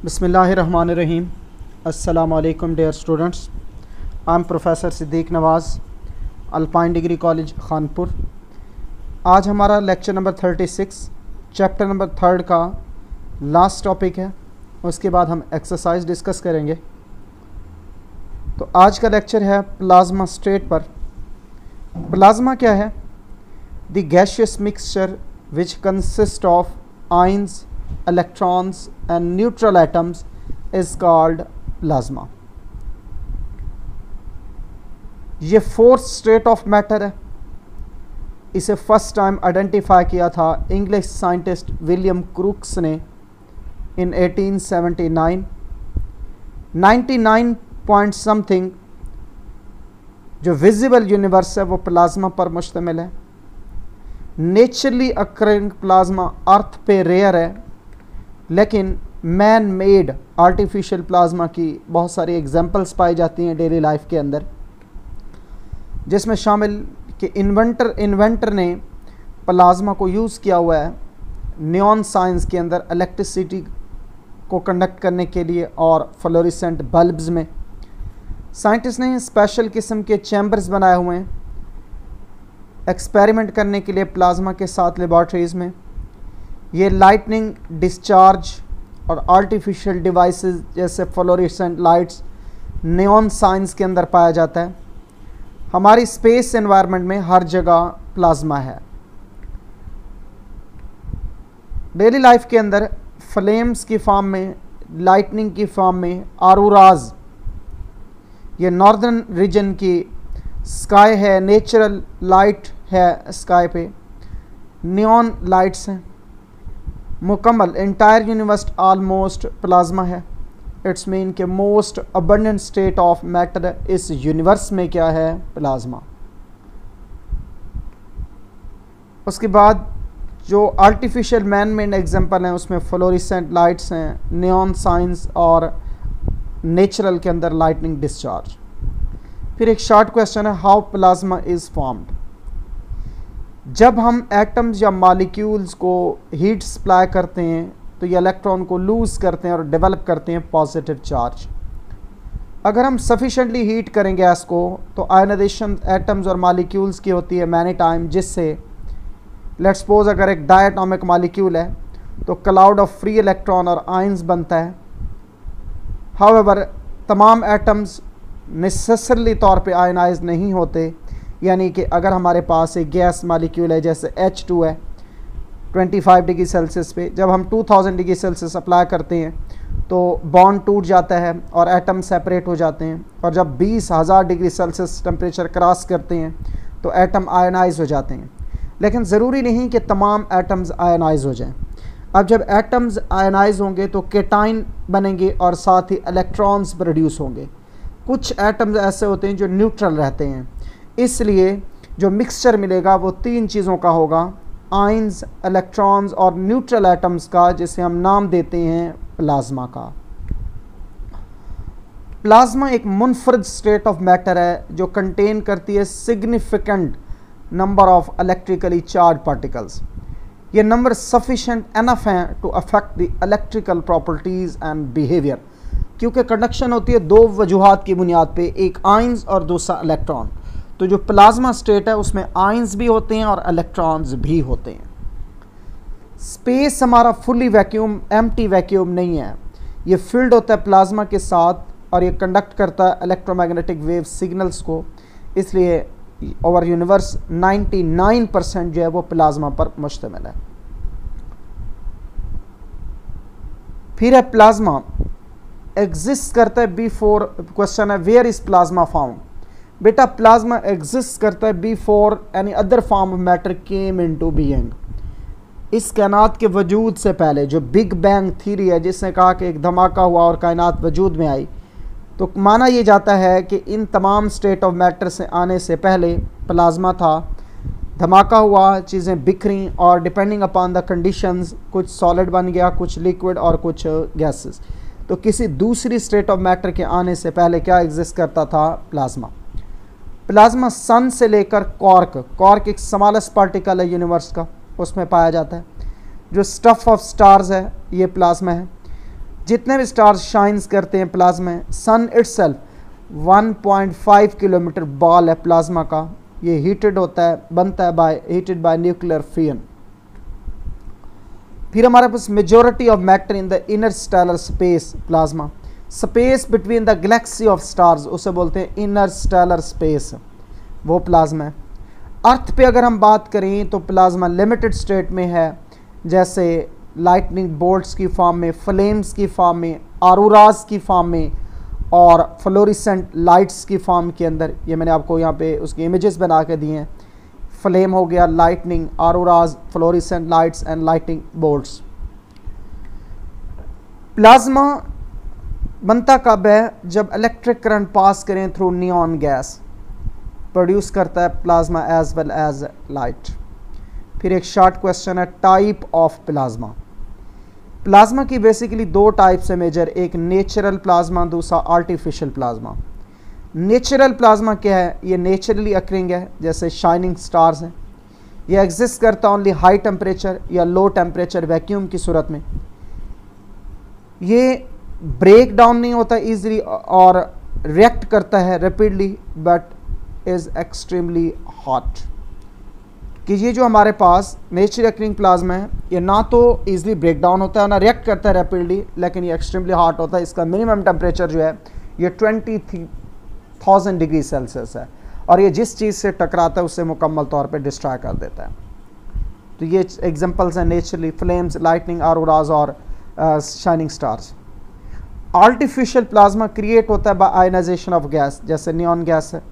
बिस्मिल्लाहिर्रहमानिर्रहीम। अस्सलाम वालेकुम dear students. I am professor Siddiq Nawaz, Alpine degree college Khanpur. आज हमारा लेक्चर नंबर 36 चैप्टर नंबर 3 का लास्ट टॉपिक है। उसके बाद हम एक्सरसाइज डिस्कस करेंगे। तो आज का लेक्चर है प्लाज्मा स्टेट पर। प्लाज्मा क्या है? The gaseous mixture which consist of ions, electrons and neutral atoms is called plasma। ये फोर्थ स्टेट ऑफ मैटर है। इसे फर्स्ट टाइम आइडेंटिफाई किया था इंग्लिश साइंटिस्ट विलियम क्रूक्स ने इन 1879। 99 पॉइंट समथिंग जो विजिबल यूनिवर्स है वो प्लाज्मा पर मुश्तमिल है। नेचुरली अकरिंग प्लाज्मा अर्थ पे रेयर है, लेकिन मैन मेड आर्टिफिशियल प्लाज्मा की बहुत सारी एग्जांपल्स पाई जाती हैं डेली लाइफ के अंदर, जिसमें शामिल कि इन्वेंटर ने प्लाज्मा को यूज़ किया हुआ है नियॉन साइंस के अंदर इलेक्ट्रिसिटी को कंडक्ट करने के लिए और फ्लोरेसेंट बल्ब्स में। साइंटिस्ट ने स्पेशल किस्म के चैम्बर्स बनाए हुए हैं एक्सपेरिमेंट करने के लिए प्लाज्मा के साथ लेबॉर्ट्रीज़ में। ये लाइटनिंग डिस्चार्ज और आर्टिफिशियल डिवाइसेस जैसे फ्लोरेसेंट लाइट्स नियॉन साइंस के अंदर पाया जाता है। हमारी स्पेस एनवायरनमेंट में हर जगह प्लाज्मा है। डेली लाइफ के अंदर फ्लेम्स की फॉर्म में, लाइटनिंग की फॉर्म में, आरोराज, ये नॉर्दर्न रीजन की स्काई है, नेचुरल लाइट है स्काई पे, नियॉन लाइट्स हैं। मुकम्मल इंटायर यूनिवर्स ऑलमोस्ट प्लाज्मा है। इट्स मीन के most abundant state of matter इस यूनिवर्स में क्या है? प्लाज्मा। उसके बाद जो आर्टिफिशियल मैन मेड एग्जांपल हैं उसमें फ्लोरेसेंट लाइट्स हैं, नियॉन साइंस और नेचुरल के अंदर लाइटनिंग डिस्चार्ज। फिर एक शॉर्ट क्वेश्चन है, हाउ प्लाज्मा इज़ फॉर्म्ड। जब हम एटम्स या मॉलिक्यूल्स को हीट सप्लाई करते हैं तो ये इलेक्ट्रॉन को लूज़ करते हैं और डेवलप करते हैं पॉजिटिव चार्ज। अगर हम सफिशेंटली हीट करें गैस को तो आयनाइजेशन एटम्स और मॉलिक्यूल्स की होती है मैनी टाइम, जिससे लेट्स सपोज अगर एक डायटोमिक मॉलिक्यूल है तो क्लाउड ऑफ फ्री इलेक्ट्रॉन और आयंस बनता है। हाउएवर तमाम एटम्स नेसेसरली तौर पे आयनाइज नहीं होते, यानी कि अगर हमारे पास एक गैस मॉलिक्यूल है जैसे H2 है 25 डिग्री सेल्सियस पे, जब हम 2000 डिग्री सेल्सियस अप्लाई करते हैं तो बॉन्ड टूट जाता है और एटम सेपरेट हो जाते हैं, और जब 20,000 डिग्री सेल्सियस टेम्परेचर क्रॉस करते हैं तो एटम आयनाइज हो जाते हैं। लेकिन ज़रूरी नहीं कि तमाम एटम्स आयनाइज हो जाएं। अब जब एटम्स आयनाइज होंगे तो केटाइन बनेंगे और साथ ही इलेक्ट्रॉन्स प्रोड्यूस होंगे। कुछ एटम्स ऐसे होते हैं जो न्यूट्रल रहते हैं, इसलिए जो मिक्सचर मिलेगा वो 3 चीज़ों का होगा, आयंस, इलेक्ट्रॉन्स और न्यूट्रल एटम्स का, जिसे हम नाम देते हैं प्लाज्मा का। प्लाज्मा एक मुनफरद स्टेट ऑफ मैटर है जो कंटेन करती है significant number of electrically charge particles. ये नंबर सफिशेंट एनफ हैं to affect the electrical properties and behaviour, क्योंकि कंडक्शन होती है 2 वजूहात की बुनियाद पे, एक आयंस और दूसरा इलेक्ट्रॉन। तो जो प्लाज्मा स्टेट है उसमें आयंस भी होते हैं और इलेक्ट्रॉन्स भी होते हैं। स्पेस हमारा फुली वैक्यूम, एम्प्टी वैक्यूम नहीं है, ये फिल्ड होता है प्लाज्मा के साथ और ये कंडक्ट करता है इलेक्ट्रोमैग्नेटिक वेव सिग्नल्स को। इसलिए ओवर यूनिवर्स 99% जो है वो प्लाज्मा पर मुश्तमिल है। फिर है प्लाज्मा एग्जिस्ट करता है बिफोर, क्वेश्चन है वेयर इज प्लाज्मा फाउंड। बेटा प्लाज्मा एग्जिस्ट करता है before any other form of matter came into being. इस कायनात के वजूद से पहले जो बिग बैंग थ्योरी है, जिसने कहा कि एक धमाका हुआ और कायनात वजूद में आई, तो माना ये जाता है कि इन तमाम स्टेट ऑफ मैटर से आने से पहले प्लाज्मा था। धमाका हुआ, चीज़ें बिखरी और डिपेंडिंग अपॉन द कंडीशंस कुछ सॉलिड बन गया, कुछ लिक्विड और कुछ गैसेस। तो किसी दूसरी स्टेट ऑफ मैटर के आने से पहले क्या एग्जिस्ट करता था? प्लाज्मा। प्लाज्मा सन से लेकर कॉर्क एक स्मॉलेस्ट पार्टिकल है यूनिवर्स का, उसमें पाया जाता है। जो स्टफ़ ऑफ स्टार्स है ये प्लाज्मा है। जितने भी स्टार्स शाइन्स करते हैं प्लाज्मा में, सन इटसेल्फ 1.5 किलोमीटर बॉल है प्लाज्मा का, ये हीटेड होता है, बनता है हीटेड बाय न्यूक्लियर फ्यूजन। फिर हमारे पास majority of matter in the inner stellar space plasma, space between the galaxy of stars उसे बोलते हैं इनर स्टेलर स्पेस, वो प्लाज्मा है। अर्थ पे अगर हम बात करें तो प्लाज्मा लिमिटेड स्टेट में है, जैसे लाइटनिंग बोल्ट्स की फॉर्म में, फ्लेम्स की फॉर्म में, ऑरोरास की फॉर्म में और फ्लोरिसेंट लाइट्स की फॉर्म के अंदर। ये मैंने आपको यहाँ पे उसकी इमेजेस बना के दिए हैं। फ्लेम हो गया, lightning, auroras, fluorescent lights and lighting bolts. Plasma बनता कब है? जब इलेक्ट्रिक करंट पास करें थ्रू नियॉन गैस, प्रोड्यूस करता है plasma as well as light. फिर एक शॉर्ट क्वेश्चन है, टाइप ऑफ प्लाज्मा। प्लाज्मा की बेसिकली दो टाइप्स है मेजर, एक नेचुरल प्लाज्मा, दूसरा आर्टिफिशियल प्लाज्मा। नेचुरल प्लाज्मा क्या है? ये नेचुरली अकरिंग है, जैसे शाइनिंग स्टार्स हैं। ये एग्जिस्ट करता ओनली हाई टेम्परेचर या लो टेम्परेचर वैक्यूम की सूरत में। ये ब्रेक डाउन नहीं होता इजीली और रिएक्ट करता है rapidly, but is extremely hot. कि ये जो हमारे पास नेचुरल अकरिंग प्लाज्मा है, ये ना तो ईजिली ब्रेक डाउन होता है ना रिएक्ट करता है रैपिडली, लेकिन ये एक्सट्रीमली हॉट होता है। इसका मिनिमम टेम्परेचर जो है ये 20,000 डिग्री सेल्सियस है, और ये जिस चीज़ से टकराता है उससे मुकम्मल तौर पे डिस्ट्रॉय कर देता है। तो ये एग्जांपल्स हैं नेचुरली, फ्लेम्स, लाइटनिंग, ऑरोरास और shining stars. Artificial plasma create होता है बाय आयनाइजेशन ऑफ गैस, जैसे नियॉन गैस है।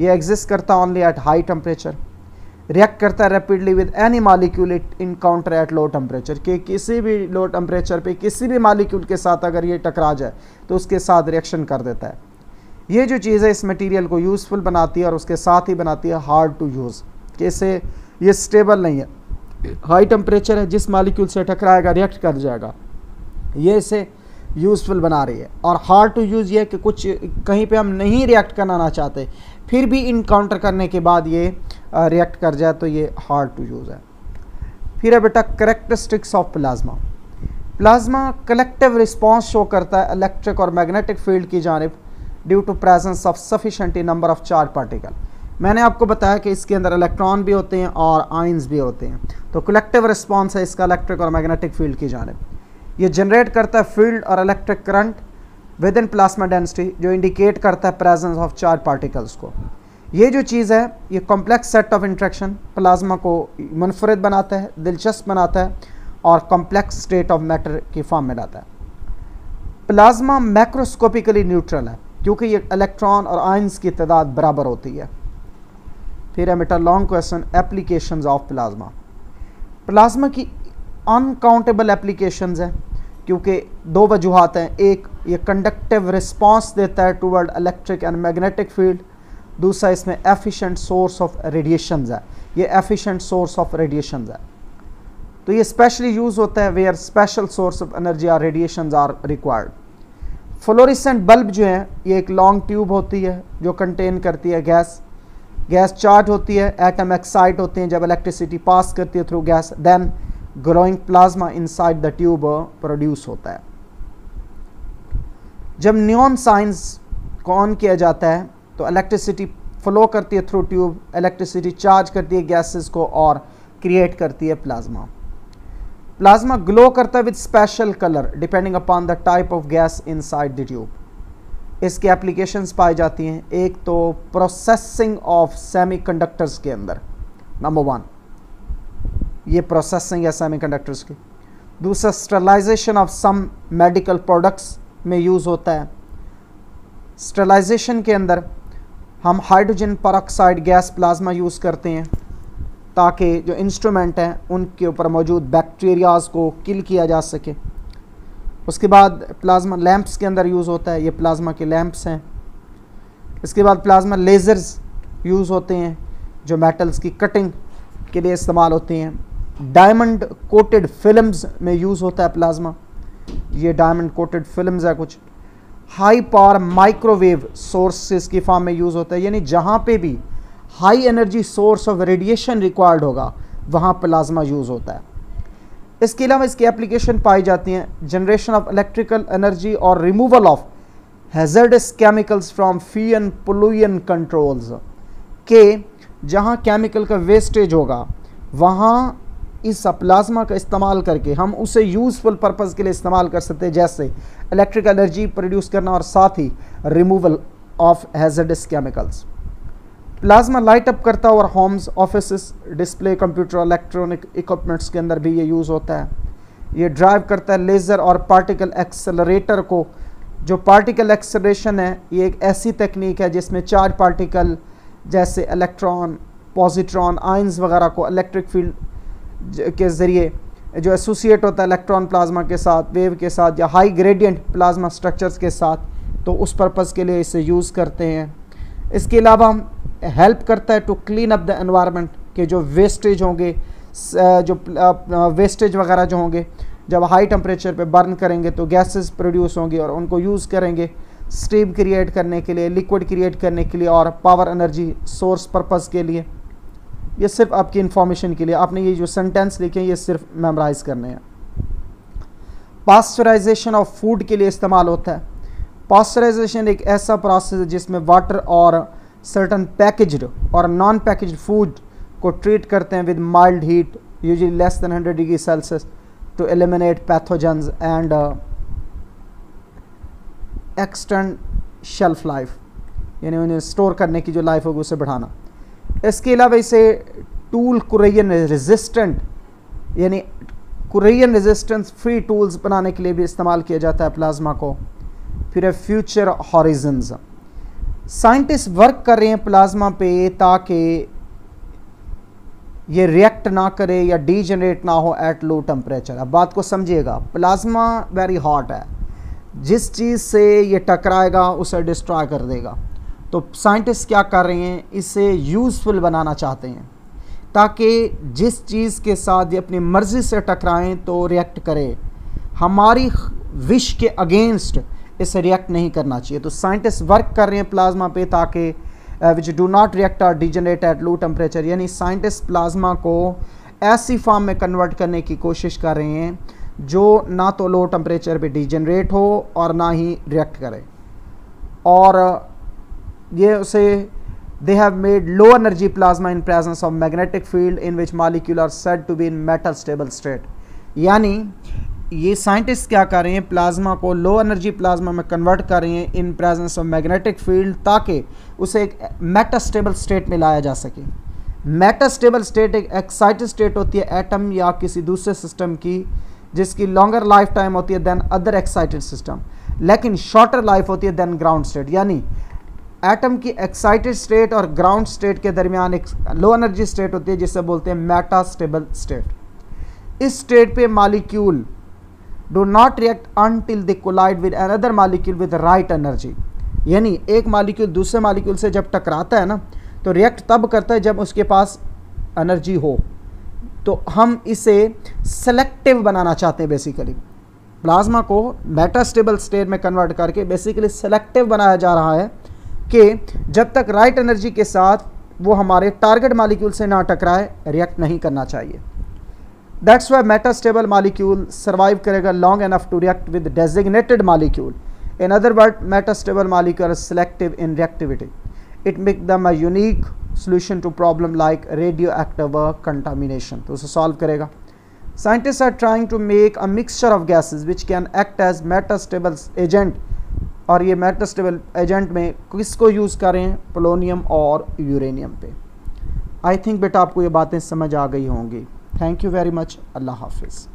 ये एग्जिस्ट करता है only at high temperature, react करता है rapidly with any molecule it encounter at low temperature, कि किसी भी लो टेम्परेचर पे किसी भी मॉलिक्यूल के साथ अगर ये टकरा जाए तो उसके साथ रिएक्शन कर देता है। ये जो चीज़ है इस मटेरियल को यूज़फुल बनाती है और उसके साथ ही बनाती है हार्ड टू यूज़, कि इसे ये स्टेबल नहीं है, हाई टेम्परेचर है, जिस मॉलिक्यूल से टकराएगा रिएक्ट कर जाएगा, ये इसे यूज़फुल बना रही है। और हार्ड टू यूज़ ये कि कुछ कहीं पे हम नहीं रिएक्ट करना चाहते, फिर भी इनकाउंटर करने के बाद ये रिएक्ट कर जाए, तो ये हार्ड टू यूज़ है। फिर है बेटा characteristics of plasma. Plasma collective response show करता है इलेक्ट्रिक और मैग्नेटिक फील्ड की जानिब due to presence of sufficient number of charge particle. मैंने आपको बताया कि इसके अंदर इलेक्ट्रॉन भी होते हैं और आयंस भी होते हैं, तो कलेक्टिव रिस्पॉन्स है इसका इलेक्ट्रिक और मैग्नेटिक फील्ड की जानिब। ये जनरेट करता है फील्ड और electric current with in plasma density, जो इंडिकेट करता है प्रेजेंस ऑफ चार्ज पार्टिकल्स को। ये जो चीज़ है ये complex set of interaction plasma को मुनफरिद बनाता है, दिलचस्प बनाता है और कॉम्प्लेक्स स्टेट ऑफ मैटर की फॉर्म में लाता है। प्लाज्मा मैक्रोस्कोपिकली न्यूट्रल है, क्योंकि ये इलेक्ट्रॉन और आयंस की तादाद बराबर होती है। फिर है बेटा long question, applications of plasma. Plasma की अनकाउंटेबल एप्लीकेशंस हैं, क्योंकि दो वजूहात हैं, एक ये कंडक्टिव रिस्पॉन्स देता है toward electric and magnetic field, दूसरा इसमें एफिशिएंट सोर्स ऑफ रेडिएशंस है, ये एफिशिएंट सोर्स ऑफ रेडिएशंस है। तो ये स्पेशली यूज़ होता है where special source of energy और radiations are required. Fluorescent bulb जो है ये एक लॉन्ग ट्यूब होती है जो कंटेन करती है गैस। गैस चार्ज होती है, एटम एक्साइट होते हैं जब इलेक्ट्रिसिटी पास करती है through gas, then glowing plasma inside the tube produce होता है। जब नियॉन साइंस को ऑन किया जाता है तो इलेक्ट्रिसिटी फ्लो करती है थ्रू ट्यूब, इलेक्ट्रिसिटी चार्ज करती है गैसेस को और क्रिएट करती है प्लाज्मा। प्लाज्मा ग्लो करता है with special colour depending upon the type of gas inside the tube. इसकी एप्लीकेशंस पाई जाती हैं, एक तो प्रोसेसिंग ऑफ सेमीकंडक्टर्स के अंदर, नंबर 1 ये प्रोसेसिंग है सेमीकंडक्टर्स की। दूसरा sterilisation of some medical products में यूज़ होता है। स्टरलाइजेशन के अंदर हम hydrogen peroxide gas plasma use करते हैं ताकि जो इंस्ट्रूमेंट हैं उनके ऊपर मौजूद बैक्टीरियाज को किल किया जा सके। उसके बाद प्लाज्मा लैंप्स के अंदर यूज़ होता है, ये प्लाज्मा के लैंप्स हैं। इसके बाद प्लाज्मा लेज़र्स यूज़ होते हैं जो मेटल्स की कटिंग के लिए इस्तेमाल होते हैं। डायमंड कोटेड फिल्म्स में यूज़ होता है प्लाज्मा, ये डायमंड कोटेड फिल्म्स है कुछ। हाई पावर माइक्रोवेव सोर्सेस की फॉर्म में यूज़ होता है, यानी जहाँ पे भी high energy source of radiation required होगा वहाँ प्लाज्मा यूज़ होता है। इसके अलावा इसकी एप्लीकेशन पाई जाती हैं जनरेशन ऑफ इलेक्ट्रिकल एनर्जी और removal of hazardous chemicals from fuel pollution controls, के जहाँ केमिकल का वेस्टेज होगा वहाँ इस प्लाज्मा का इस्तेमाल करके हम उसे यूज़फुल पर्पज़ के लिए इस्तेमाल कर सकते हैं, जैसे इलेक्ट्रिक एनर्जी प्रोड्यूस करना और साथ ही removal of hazardous chemicals. Plasma light up करता है और homes, office, display, computer, electronic equipments के अंदर भी ये यूज़ होता है। ये ड्राइव करता है लेज़र और पार्टिकल एक्सेलरेटर को। जो पार्टिकल एक्सेलरेशन है ये एक ऐसी तकनीक है जिसमें चार्ज पार्टिकल जैसे इलेक्ट्रॉन, पॉजिट्रॉन, आयंस वगैरह को इलेक्ट्रिक फील्ड के ज़रिए जो एसोसिएट होता है इलेक्ट्रॉन प्लाज्मा के साथ, वेव के साथ, या हाई ग्रेडियंट प्लाज्मा स्ट्रक्चर्स के साथ, तो उस पर्पज़ के लिए इसे यूज़ करते हैं। इसके अलावा हेल्प करता है to clean up the environment, के जो वेस्टेज होंगे, जो वेस्टेज वगैरह जो होंगे जब हाई टेम्परेचर पे बर्न करेंगे तो गैसेस प्रोड्यूस होंगी और उनको यूज़ करेंगे स्टीम क्रिएट करने के लिए, लिक्विड क्रिएट करने के लिए और पावर एनर्जी सोर्स पर्पज़ के लिए। ये सिर्फ आपकी इंफॉर्मेशन के लिए, आपने ये जो सेंटेंस लिखे हैं ये सिर्फ मेमोराइज करने हैं। पास्चराइजेशन ऑफ फूड के लिए इस्तेमाल होता है। पास्चराइजेशन एक ऐसा प्रोसेस है जिसमें वाटर और सर्टन पैकेज्ड और नॉन पैकेज्ड फूड को ट्रीट करते हैं with mild heat, usually less than 100 degree Celsius, to eliminate pathogens and extend shelf life, यानी उन्हें स्टोर करने की जो लाइफ होगी उसे बढ़ाना। इसके अलावा इसे टूल कुरेयन रेजिस्टेंट, यानी कुरेयन रेजिस्टेंस फ्री टूल्स बनाने के लिए भी इस्तेमाल किया जाता है प्लाज्मा को। फिर है फ्यूचर हॉरिजन्स। साइंटिस्ट वर्क कर रहे हैं प्लाज्मा पे ताकि ये रिएक्ट ना करे या डीजनरेट ना हो एट लो टेम्परेचर। अब बात को समझिएगा, प्लाज्मा वेरी हॉट है, जिस चीज़ से ये टकराएगा उसे डिस्ट्रॉय कर देगा। तो साइंटिस्ट क्या कर रहे हैं, इसे यूज़फुल बनाना चाहते हैं ताकि जिस चीज़ के साथ ये अपनी मर्ज़ी से टकराएं तो रिएक्ट करे, हमारी विश के अगेंस्ट इसे रिएक्ट नहीं करना चाहिए। तो साइंटिस्ट वर्क कर रहे हैं प्लाज्मा पे ताकि विच डू नॉट रिएक्ट और डिजनरेट एट लो टेम्परेचर, यानी साइंटिस्ट प्लाज्मा को ऐसी फॉर्म में कन्वर्ट करने की कोशिश कर रहे हैं जो ना तो लो टेम्परेचर पे डिजनरेट हो और ना ही रिएक्ट करे। और ये उसे they have made low energy plasma in presence of magnetic field in which molecule are said to be in metastable state। यानी ये साइंटिस्ट क्या कर रहे हैं, प्लाज्मा को लो एनर्जी प्लाज्मा में कन्वर्ट कर रहे हैं in presence of magnetic field ताकि उसे एक मेटास्टेबल स्टेट में लाया जा सके। मेटास्टेबल स्टेट एक एक्साइटेड स्टेट होती है एटम या किसी दूसरे सिस्टम की जिसकी लॉन्गर लाइफ टाइम होती है देन अदर एक्साइटेड सिस्टम, लेकिन शॉर्टर लाइफ होती है देन ग्राउंड स्टेट। यानी एटम की एक्साइटेड स्टेट और ग्राउंड स्टेट के दरमियान एक लो एनर्जी स्टेट होती है जिसे बोलते हैं मेटास्टेबल स्टेट। इस स्टेट पे molecule do not react until they collide with another molecule with right energy. यानी एक मॉलिक्यूल दूसरे मॉलिक्यूल से जब टकराता है ना तो रिएक्ट तब करता है जब उसके पास एनर्जी हो। तो हम इसे सेलेक्टिव बनाना चाहते हैं, बेसिकली प्लाज्मा को मेटास्टेबल स्टेट में कन्वर्ट करके बेसिकली सेलेक्टिव बनाया जा रहा है कि जब तक राइट एनर्जी के साथ वो हमारे टारगेट मॉलिक्यूल से ना टकराए, रिएक्ट नहीं करना चाहिए। That's why metastable molecule survive करेगा long enough to react with designated molecule. In other word, metastable molecule are selective in reactivity. It make them a unique solution to problem like radioactive contamination, तो उसे solve करेगा। Scientists are trying to make a mixture of gases which can act as metastable agent, और ये metastable agent में किसको use करें, polonium और uranium पे। आई थिंक बेटा आपको ये बातें समझ आ गई होंगी। Thank you very much. अल्लाह हाफिज़।